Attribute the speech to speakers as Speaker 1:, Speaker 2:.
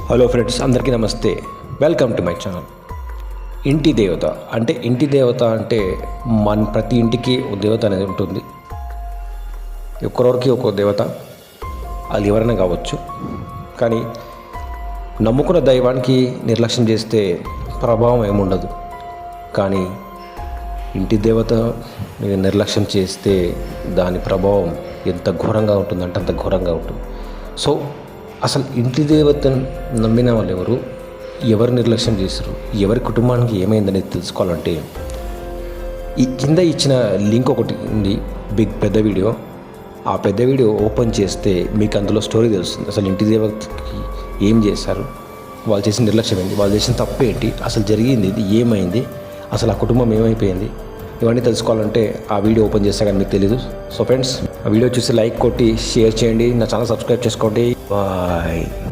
Speaker 1: Hello friends, అందరికీ నమస్తే. Welcome to my channel. ఇంటి దేవత అంటే మన ప్రతి ఇంటికి ఒక దేవత అనేది ఉంటుంది. ఒక్కొక్కరికి ఒక్కో దేవత, అది ఎవరైనా కావచ్చు. కానీ నమ్ముకున్న దైవానికి నిర్లక్ష్యం చేస్తే ప్రభావం ఏముండదు. కానీ ఇంటి దేవత నిర్లక్ష్యం చేస్తే దాని ప్రభావం ఎంత ఘోరంగా ఉంటుందంటే అంత ఘోరంగా ఉంటుంది. సో అసలు ఇంటి దేవతను నమ్మిన వాళ్ళు ఎవరు నిర్లక్ష్యం చేశారు, ఎవరి కుటుంబానికి ఏమైందనేది తెలుసుకోవాలంటే ఈ కింద ఇచ్చిన లింక్ ఒకటి ఉంది, పెద్ద వీడియో. ఆ పెద్ద వీడియో ఓపెన్ చేస్తే మీకు అందులో స్టోరీ తెలుస్తుంది. అసలు ఇంటి దేవతకి ఏం చేశారు, వాళ్ళు చేసిన నిర్లక్ష్యం ఏంటి, వాళ్ళు చేసిన తప్పు ఏంటి, అసలు జరిగింది ఇది ఏమైంది, అసలు ఆ కుటుంబం ఏమైపోయింది, ఇవన్నీ తెలుసుకోవాలంటే ఆ వీడియో ఓపెన్ చేస్తే కానీ మీకు తెలీదు. సో ఫ్రెండ్స్, ఆ వీడియో చూసి లైక్ కొట్టి షేర్ చేయండి, నా ఛానల్ సబ్స్క్రైబ్ చేసుకోండి. బాయ్.